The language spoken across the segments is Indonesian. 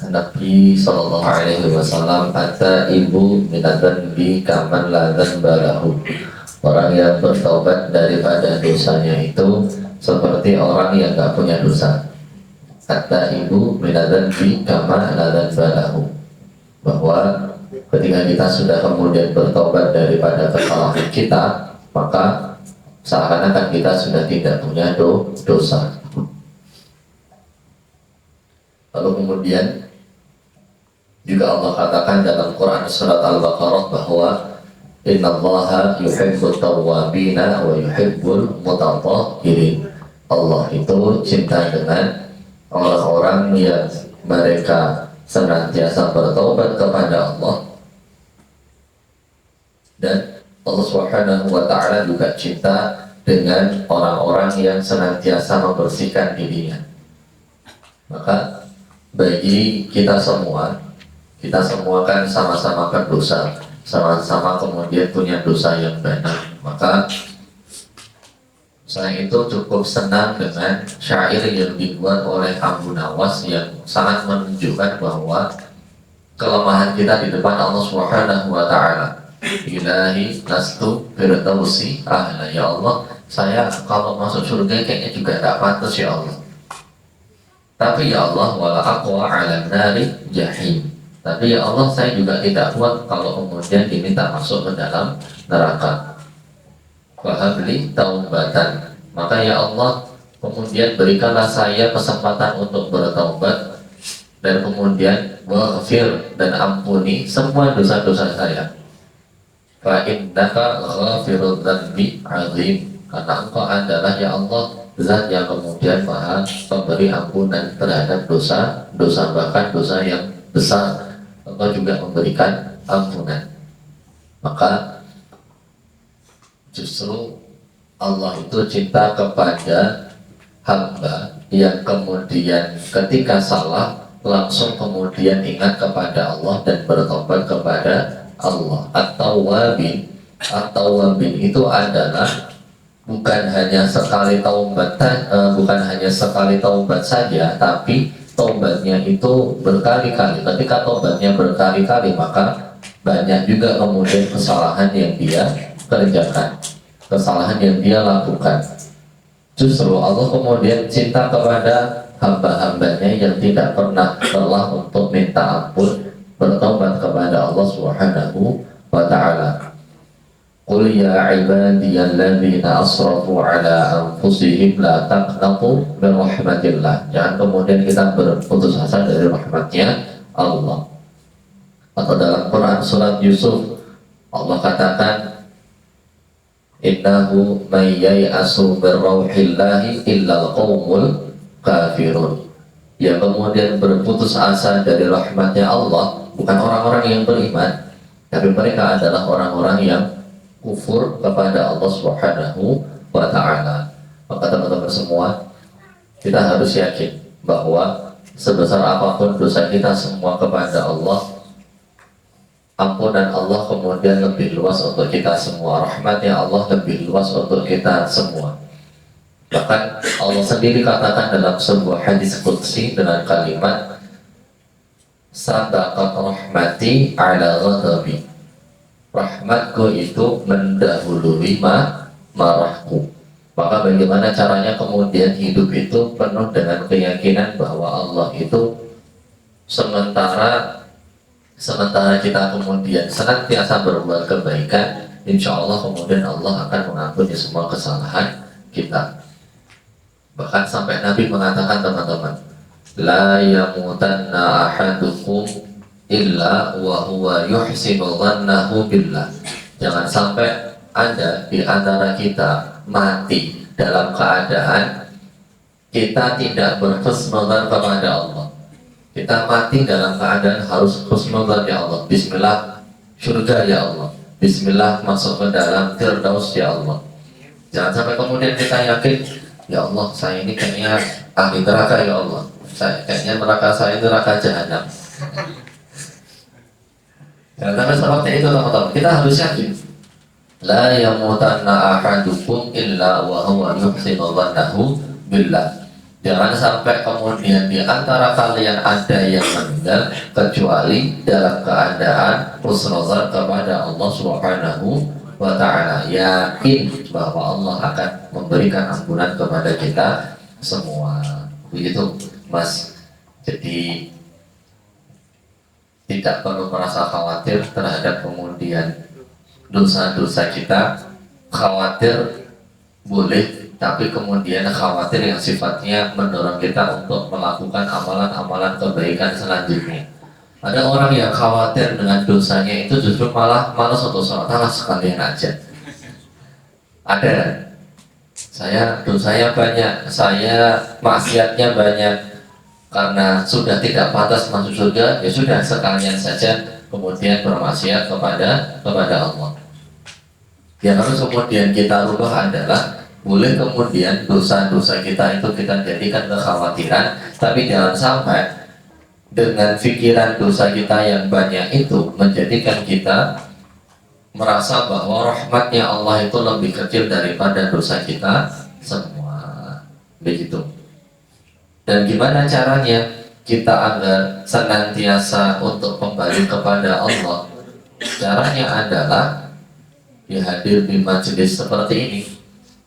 Nabi Sallallahu Alaihi Wasallam kata ibu minatan bi kaman ladan balahu. Orang yang bertobat daripada dosanya itu seperti orang yang gak punya dosa. Kata ibu minatan bi kaman ladan balahu, bahwa ketika kita sudah kemudian bertobat daripada kesalahan kita, maka seakan-akan kita sudah tidak punya dosa. Lalu kemudian juga Allah katakan dalam Quran surat Al-Baqarah bahwa innallaha yuhibbut tawwabina wa yuhibbul mutatahhirin. Allah itu cinta dengan orang-orang yang mereka senantiasa bertobat kepada Allah, dan Allah Subhanahu wa taala juga cinta dengan orang-orang yang senantiasa membersihkan dirinya. Maka bagi kita semua kan sama-sama berdosa, sama-sama kemudian punya dosa yang banyak. Maka saya itu cukup senang dengan syair yang dibuat oleh Abu Nawas yang sangat menunjukkan bahwa kelemahan kita di depan Allah Subhanahu wa taala. Ilahi lastu firdausi ahla, ya Allah, saya kalau masuk surga kayaknya juga tidak pantas ya Allah. Tapi ya Allah, wala aqwa ala nari jahim. Tapi ya Allah, saya juga tidak kuat kalau kemudian diminta masuk ke dalam neraka. Wahabli taubatan. Maka ya Allah, kemudian berikanlah saya kesempatan untuk bertaubat, dan kemudian waghfir, dan ampuni semua dosa-dosa saya. Fa innaka ghafirudz dzanbi azim. Karena Engkau adalah ya Allah Zat yang kemudian maha memberi ampunan terhadap dosa, bahkan dosa yang besar. Engkau juga memberikan ampunan. Maka justru Allah itu cinta kepada hamba yang kemudian ketika salah langsung kemudian ingat kepada Allah dan bertobat kepada Allah. At-Tawwabin itu adalah bukan hanya sekali taubat saja, tapi taubatnya itu berkali-kali. Ketika taubatnya berkali-kali, maka banyak juga kemudian kesalahan yang dia kerjakan, kesalahan yang dia lakukan. Justru Allah kemudian cinta kepada hamba-hambanya yang tidak pernah lelah untuk minta ampun, bertobat kepada Allah Subhanahu wa ta'ala. Qul ya ibadiyalladzina asrafu ala anfusihim la taqnatu min rahmatillah. Jangan kemudian kita berputus asa dari rahmatnya Allah. Atau dalam Quran surat Yusuf Allah katakan innahu may yai'asu min rauhillahi illal qaumul kafirun. Yang kemudian berputus asa dari rahmatnya Allah bukan orang-orang yang beriman, tapi mereka adalah orang-orang yang kufur kepada Allah Subhanahu wa ta'ala. Maka teman-teman semua, kita harus yakin bahwa sebesar apapun dosa kita semua kepada Allah, ampunan Allah kemudian lebih luas untuk kita semua, rahmatnya Allah lebih luas untuk kita semua. Bahkan Allah sendiri katakan dalam sebuah hadis qudsi dengan kalimat sabaqat rahmati ala ghadabi. Rahmatku itu mendahului marahku. Maka bagaimana caranya kemudian hidup itu penuh dengan keyakinan bahwa Allah itu sementara kita kemudian senantiasa berbuat kebaikan, insya Allah kemudian Allah akan mengampuni semua kesalahan kita. Bahkan sampai Nabi mengatakan, teman-teman, la yamutanna ahadukum illa wa huwa yuhsinu dhannahu billah. Jangan sampai ada di antara kita mati dalam keadaan kita tidak berhusnudzan kepada Allah. Kita mati dalam keadaan harus husnudzan, ya Allah, bismillah surga ya Allah, bismillah masuk ke dalam firdaus ya Allah. Jangan sampai kemudian kita yakin, ya Allah, saya ini kayaknya ahli neraka ya Allah, kayaknya neraka saya itu neraka jahanam. Jangan sampai seperti itu, teman-teman. Kita harus yakin la yamutanna ahadukum illa wa huwa yuhsinu dhannahu billah. Jangan sampai kemudian di antara kalian ada yang meninggal kecuali dalam keadaan husnuzan kepada Allah Subhanahu wa ta'ala, yakin bahwa Allah akan memberikan ampunan kepada kita semua. Begitu Mas. Jadi tidak perlu merasa khawatir terhadap kemudian dosa-dosa kita. Khawatir boleh, tapi kemudian khawatir yang sifatnya mendorong kita untuk melakukan amalan-amalan kebaikan selanjutnya. Ada orang yang khawatir dengan dosanya itu justru malah malas untuk sholat, sekalian aja. Ada. Saya dosanya banyak, saya maksiatnya banyak, karena sudah tidak pantas masuk surga, ya sudah sekalian saja kemudian bermaksiat kepada Allah. Yang harus kemudian kita rubah adalah boleh kemudian dosa-dosa kita itu kita jadikan kekhawatiran, tapi jangan sampai dengan pikiran dosa kita yang banyak itu menjadikan kita merasa bahwa rahmatnya Allah itu lebih kecil daripada dosa kita semua. Begitu. Dan gimana caranya kita agar senantiasa untuk kembali kepada Allah? Caranya adalah hadir di majelis seperti ini.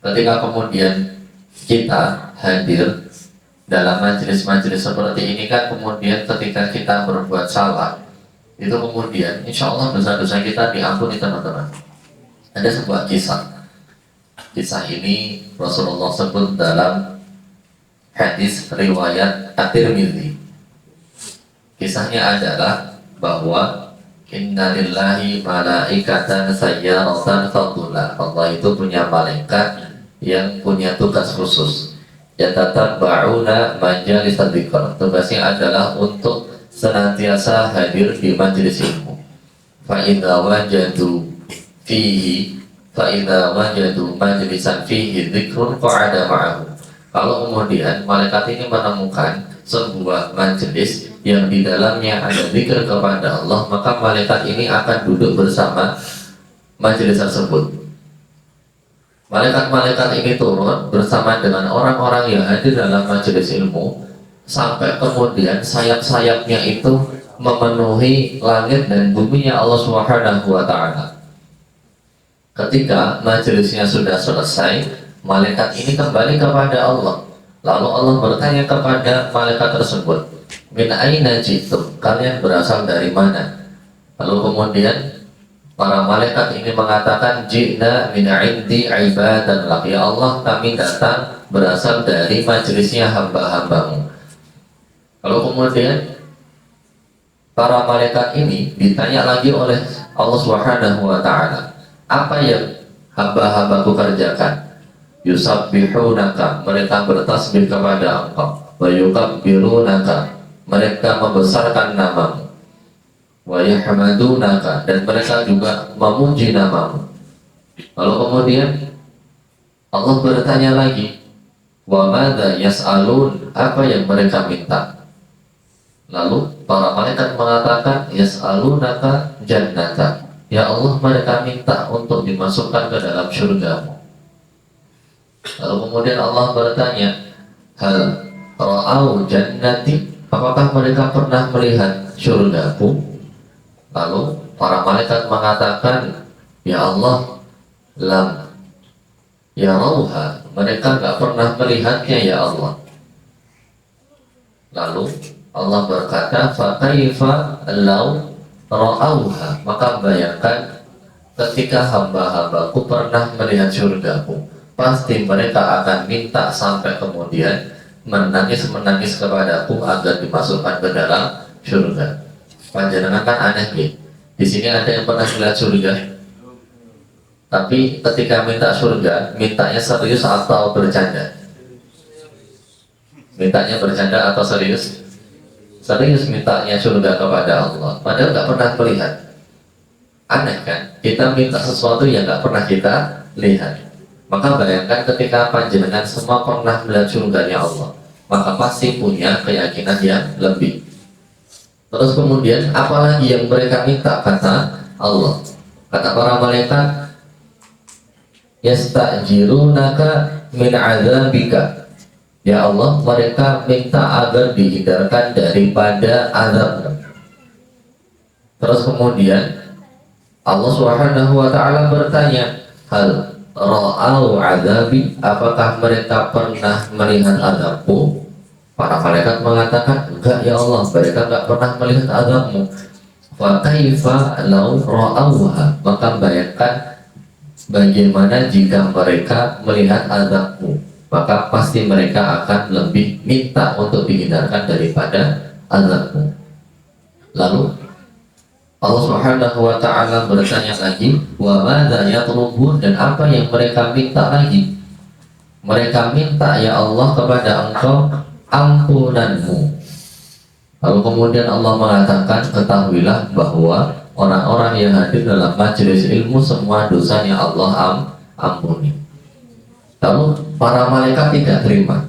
Ketika kemudian kita hadir dalam majelis-majelis seperti ini kan, kemudian ketika kita berbuat salah itu kemudian insya Allah dosa-dosa kita diampuni teman-teman. Ada sebuah kisah ini Rasulullah sebut dalam hadis riwayat At-Tirmidzi. Kisahnya adalah bahwa inna lillahi malaikatan sayyaratan fadula. Allah itu punya malaikat yang punya tugas khusus, yatatabba'una majalis dzikr. Tugasnya adalah untuk senantiasa hadir di majelis ilmu. Fa idza wajadu majlisan fihi dzikrun qa'ada ma'ahu. Kalau kemudian malaikat ini menemukan sebuah majelis yang di dalamnya ada zikir kepada Allah, maka malaikat ini akan duduk bersama majelis tersebut. Malaikat-malaikat ini turun bersama dengan orang-orang yang hadir dalam majelis ilmu, sampai kemudian sayap-sayapnya itu memenuhi langit dan buminya Allah Subhanahu wa ta'ala. Ketika majelisnya sudah selesai, malaikat ini kembali kepada Allah. Lalu Allah bertanya kepada malaikat tersebut, min aina jitum, kalian berasal dari mana? Lalu kemudian para malaikat ini mengatakan, ji'na min indi ibadan lak, ya Allah kami datang berasal dari majelisnya hamba-hambamu. Lalu kemudian para malaikat ini ditanya lagi oleh Allah Subhanahu wa ta'ala, apa yang hamba-hambaku kerjakan? Yusabbihunaka, mereka bertasbih kepada engkau. Wa yukabbirunaka, mereka membesarkan namamu. Wa yahmadunaka, dan mereka juga memuji namamu. Lalu kemudian Allah bertanya lagi, wa madza yas'alun, apa yang mereka minta? Lalu para malaikat mengatakan, yas'alunaka jannata, ya Allah mereka minta untuk dimasukkan ke dalam surgamu. Lalu kemudian Allah bertanya, hal ra'au jannati, apakah mereka pernah melihat surgaku? Lalu para malaikat mengatakan, ya Allah, lam yarauha, mereka gak pernah melihatnya ya Allah. Lalu Allah berkata, fa kaifa law ra'auha, maka bayangkan ketika hamba-hambaku pernah melihat surgaku, pasti mereka akan minta sampai kemudian menangis kepadaku agar dimasukkan ke dalam surga. Panjenengan kan aneh gitu. Di sini ada yang pernah melihat surga, tapi ketika minta surga, mintanya serius atau bercanda? Mintanya bercanda atau serius? Serius mintanya surga kepada Allah, padahal nggak pernah melihat. Aneh kan? Kita minta sesuatu yang nggak pernah kita lihat. Maka bayangkan ketika panjenengan semua pernah melihat surganya Allah, maka pasti punya keyakinan yang lebih. Terus kemudian apalagi yang mereka minta, kata Allah, kata para malaikat, yasta'jirunaka min adzabika, Ya Allah, mereka minta agar dihindarkan daripada azab. Terus kemudian Allah Subhanahu wa taala bertanya, hal ra'au azabi, apakah mereka pernah melihat azabku? Para malaikat mengatakan, enggak ya Allah, mereka enggak pernah melihat azabmu. Fa kaifa law ra'auha, maka bayangkan bagaimana jika mereka melihat azabmu, maka pasti mereka akan lebih minta untuk dihindarkan daripada azabmu. Lalu Allah Subhanahu wa taala bertanya lagi, wa madza yatlubun, dan apa yang mereka minta lagi? Mereka minta ya Allah kepada Engkau ampunanmu. Lalu kemudian Allah mengatakan, ketahuilah bahwa orang-orang yang hadir dalam majelis ilmu semua dosanya Allah ampuni. Lalu para malaikat tidak terima.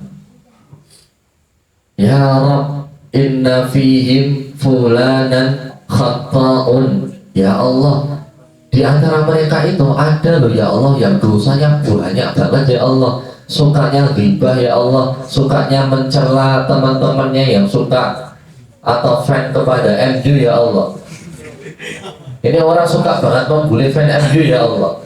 Ya Rabb, inna fihim fulanan khata'un. Ya Allah, di antara mereka itu ada loh ya Allah yang dosanya banyak banget ya Allah. Sukanya ghibah ya Allah, sukanya mencela teman-temannya yang suka atau fan kepada MU ya Allah. Ini orang suka banget membuli fan MU ya Allah.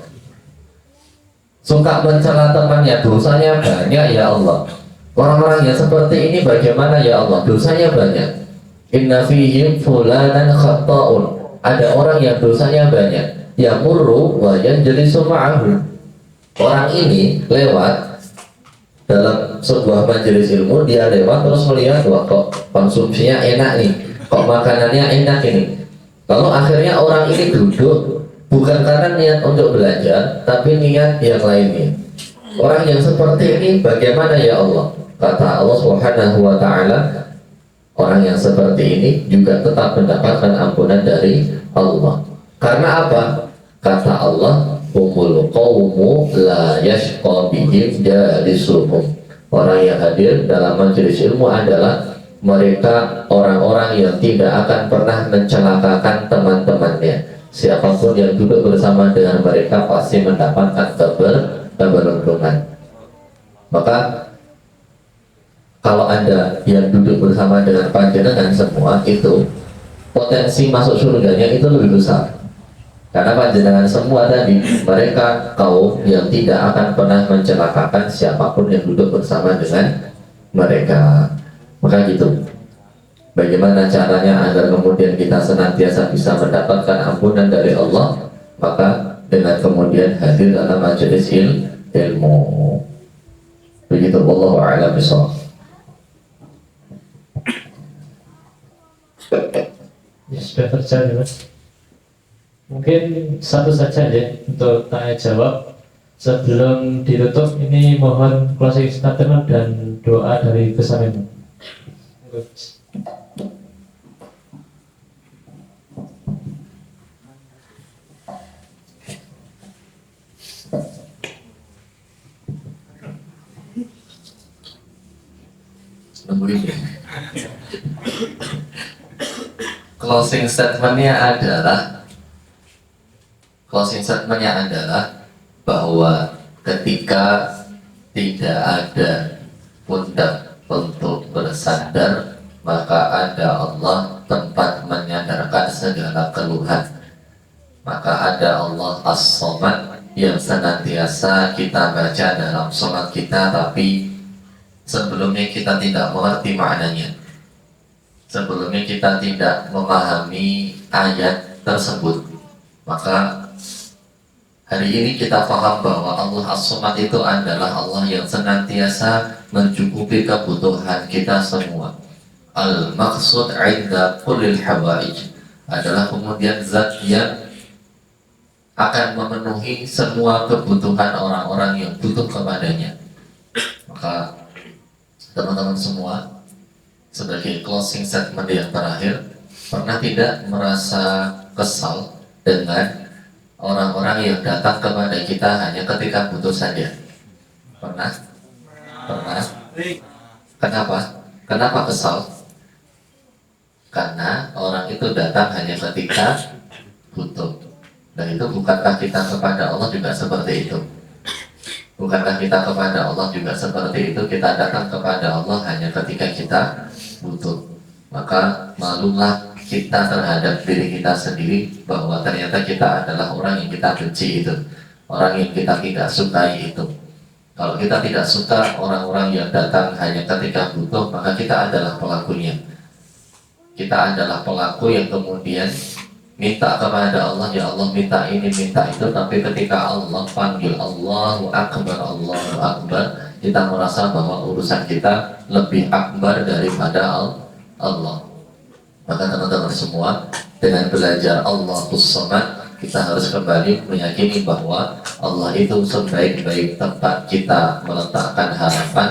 Suka mencela temannya, dosanya banyak ya Allah. Orang-orang yang seperti ini bagaimana ya Allah? Dosanya banyak. Inna fihim fulanan khata'un. Ada orang yang dosanya banyak. Yamurru wa yanjalisu ma'ahu. Orang ini lewat dalam sebuah majelis ilmu, dia lewat terus melihat, wah kok konsumsinya enak nih, kok makanannya enak ini. Lalu akhirnya orang ini duduk bukan karena niat untuk belajar, tapi niat yang lainnya. Orang yang seperti ini bagaimana ya Allah? Kata Allah Subhanahu wa taala, orang yang seperti ini juga tetap mendapatkan ampunan dari Allah. Karena apa? Kata Allah, humul qawmu la yashqa bihim jalisuhum. Orang yang hadir dalam majelis ilmu adalah mereka orang-orang yang tidak akan pernah mencelakakan teman-temannya. Siapapun yang duduk bersama dengan mereka pasti mendapatkan keberuntungan. Maka kalau Anda yang duduk bersama dengan panjenengan semua, itu potensi masuk surganya itu lebih besar. Karena panjenengan semua tadi, mereka kaum yang tidak akan pernah mencelakakan siapapun yang duduk bersama dengan mereka. Maka gitu, bagaimana caranya agar kemudian kita senantiasa bisa mendapatkan ampunan dari Allah? Maka dengan kemudian hadir dalam majelis ilmu. Begitu, wallahu a'lam bishawab. Ya, sudah terjadi Mas. Mungkin satu saja ya untuk tanya jawab. Sebelum ditutup, ini mohon closing statement dan doa dari Gus Amin. Closing statementnya adalah bahwa ketika tidak ada pundak untuk bersandar, maka ada Allah tempat menyandarkan segala keluhan. Maka ada Allah As-Somad yang senantiasa kita baca dalam sholat kita, tapi sebelumnya kita tidak mengerti maknanya. Sebelumnya kita tidak memahami ayat tersebut. Maka hari ini kita paham bahwa Allah As-Somad itu adalah Allah yang senantiasa mencukupi kebutuhan kita semua. Al-Maqsud 'inda kullil hawaij adalah kemudian zat yang akan memenuhi semua kebutuhan orang-orang yang butuh kepadanya. Maka teman-teman semua, sebagai closing statement yang terakhir, pernah tidak merasa kesal dengan orang-orang yang datang kepada kita hanya ketika butuh saja? Pernah? Pernah? Kenapa? Kenapa kesal? Karena orang itu datang hanya ketika butuh. Dan itu bukankah kita kepada Allah juga seperti itu? Bukankah kita kepada Allah juga seperti itu? Kita datang kepada Allah hanya ketika kita butuh. Maka malulah kita terhadap diri kita sendiri bahwa ternyata kita adalah orang yang kita benci itu, orang yang kita tidak sukai itu. Kalau kita tidak suka orang-orang yang datang hanya ketika butuh, maka kita adalah pelakunya. Kita adalah pelaku yang kemudian minta kepada Allah, ya Allah minta ini, minta itu, tapi ketika Allah panggil Allahu Akbar, kita merasa bahwa urusan kita lebih akbar daripada Allah. Maka teman-teman semua, dengan belajar Allahus Samad, kita harus kembali meyakini bahwa Allah itu sebaik-baik tempat kita meletakkan harapan,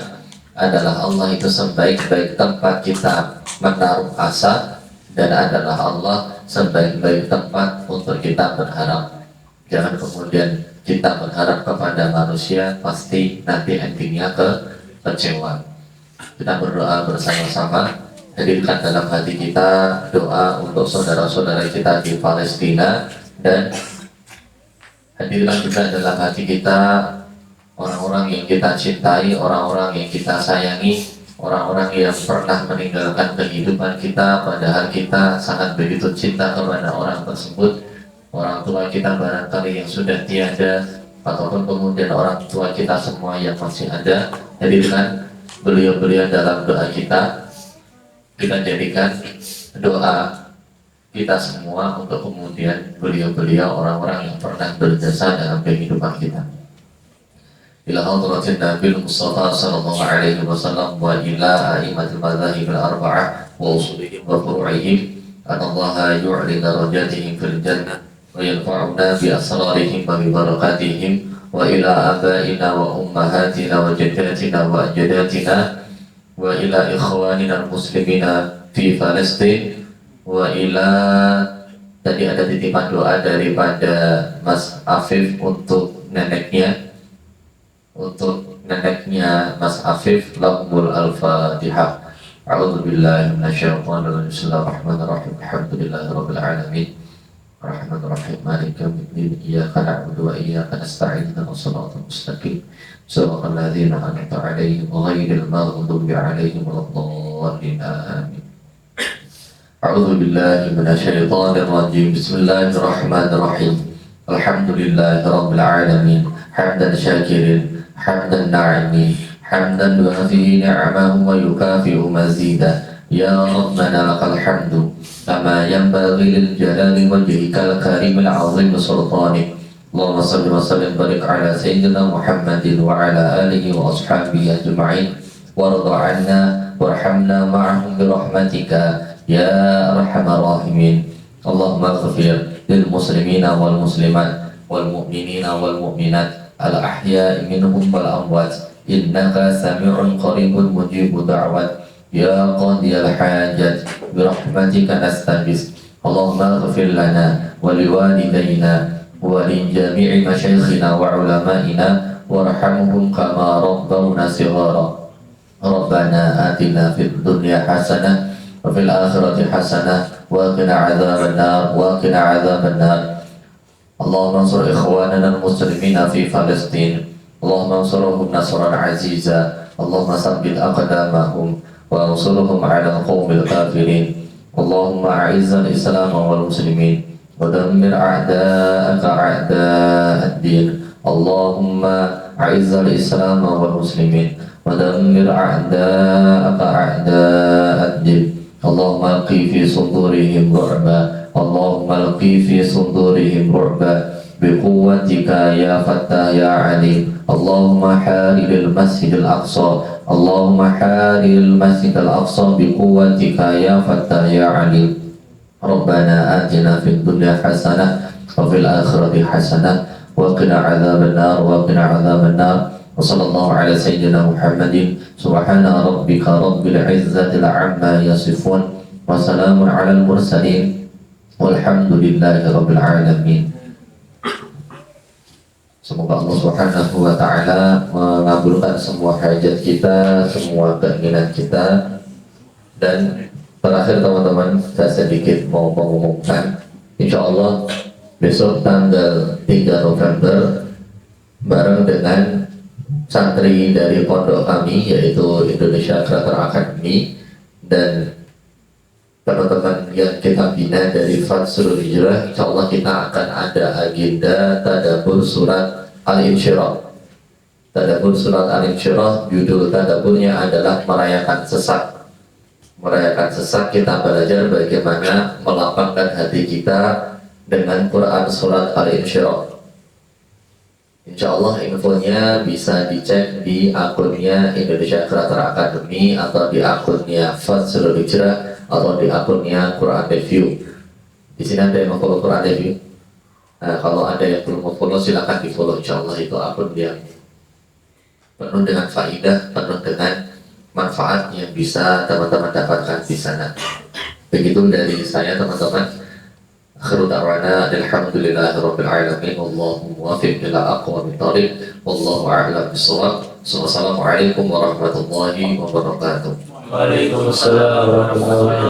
adalah Allah itu sebaik-baik tempat kita menaruh asa, dan adalah Allah sebaik-baik tempat untuk kita berharap. Jangan kemudian kita berharap kepada manusia, pasti nanti endingnya kecewa. Kita berdoa bersama-sama, hadirkan dalam hati kita doa untuk saudara-saudara kita di Palestina, dan hadirkan juga dalam hati kita orang-orang yang kita cintai, orang-orang yang kita sayangi, orang-orang yang pernah meninggalkan kehidupan kita, padahal kita sangat begitu cinta kepada orang tersebut. Orang tua kita barangkali yang sudah tiada, ataupun kemudian orang tua kita semua yang masih ada, hadirkan beliau-beliau dalam doa kita. Kita jadikan doa kita semua untuk kemudian beliau-beliau orang-orang yang pernah berjasa dalam kehidupan kita. Ila hadratin Nabi Mustafa sallallahu alaihi wasallam wa ila a'immatil madzahib al-arba'ah wa usulihim wa furu'ihim, anallaha yu'li darajatihim fil jannah wa yanfa'una bi asrarihim wa bi barakatihim, wa ila abaina wa ummahatina wa jaddatina wa ajdatina wa ila ikhwanina al-muslimina fi Palestin, wa ila, tadi ada titipan doa daripada Mas Afif untuk neneknya Mas Afif. Lahumul al-Fatihah. A'udzu billahi minasyaitonir rajim. Bismillahirrahmanirrahim. Alhamdulillahirabbil alamin. Arrahmanir rahim. Maliki yaumiddin. Iyyaka na'budu wa iyyaka nasta'in. Ihdinas siratal mustaqim. Siratal ladzina an'amta 'alaihim ghairil maghdubi 'alaihim waladdallin. Amin. A'udzu billahi minasyaitonir rajim. Bismillahirrahmanirrahim. Alhamdulillahirabbil alamin. Hamdan syakirin, hamdan na'imin, hamdan yuafi ni'amahu wa yukafi'u mazidah. Ya Rabbana lakal hamdu kama yanbaghi lil jalali wajhikal karimil azim sultanik. Allahumma salli wa sallim barik ala sayyidina Muhammadin wa ala alihi wa ashabihi ajma'in, warda 'anna warhamna ma'ahum bi rahmatika ya arhamar rahimin. Allahumma ighfir lil muslimina wal muslimat wal mu'minina wal mu'minat al-ahya'i minhum wal amwat, innaka sami'un qaribun mujibu da'wat, ya qadiyal hajat bi rahmatika nastaghis. Allahumma ighfir lana wa liwalidayna wa li jami'i masyayikhina wa ulama'ina warhamhum kama rabbawna shighara. Rabbana atina fid dunya hasanah wa fil akhirati hasanah wa qina adzaban nar wa qina adzaban nar. Allahumma ansur ikhwanana al-muslimina fi Palestin. Allahumma ansurhum nasran aziza. Allahumma sabbit aqdamahum wa ansurhum ala al-qawmil kafirin. Allahumma a'izzal islam wal muslimin wa dammir a'da'aka a'da'ad-din. Allahumma a'izzal islam wal muslimin wa dammir a'da'aka a'da'ad-din. Allahumma alqi fi sudurihim ru'ba. Allahumma alqi fi sudurihim ru'ba biquwwatika ya Fattah ya Alim. Allahumma harilil masjidil aqsa. Allahumma harilil masjidil aqsa biquwwatika ya Fattah ya Alim. Rabbana atina fid dunya hasanah wa fil akhirati hasanah wa qina adzaban nar wa qina adzaban nar. Wa sallallahu ala sayyidina Muhammadin. Subhana rabbika rabbil izzati amma yasifun wa salamun ala al-mursalin walhamdulillahi rabbil alamin. Semoga Allah Subhanahu wa ta'ala mengabulkan semua hajat kita, semua keinginan kita. Dan terakhir teman-teman, saya sedikit mau mengumumkan, insya Allah besok tanggal 3 November bareng dengan santri dari pondok kami yaitu Indonesia Creator Academy dan teman-teman yang kita bina dari Fathul Hijrah. Insya Allah kita akan ada agenda tadabbur surat Al-Insyirah. Tadabbur surat Al-Insyirah, judul tadabburnya adalah merayakan sesat. Merayakan sesat, kita belajar bagaimana melapangkan hati kita dengan Quran surat Al-Insyirah. Insya Allah infonya bisa dicek di akunnya Indonesia Creator Academy atau di akunnya Fathul Hijrah atau di akunnya Quran Review. Di sini ada yang follow Quran Review. Nah, kalau ada yang belum follow silahkan di follow. Insya Allah itu akun yang penuh dengan faidah, penuh dengan manfaat yang bisa teman-teman dapatkan di sana. Begitu dari saya teman-teman. Akhiru da'wana alhamdulillahi rabbil alamin wallahu muwaffiq ila aqwamit thoriq wallahu a'lam bissawab. Wassalamualaikum warahmatullahi wabarakatuh. Waalaikumsalam warahmatullahi wabarakatuh.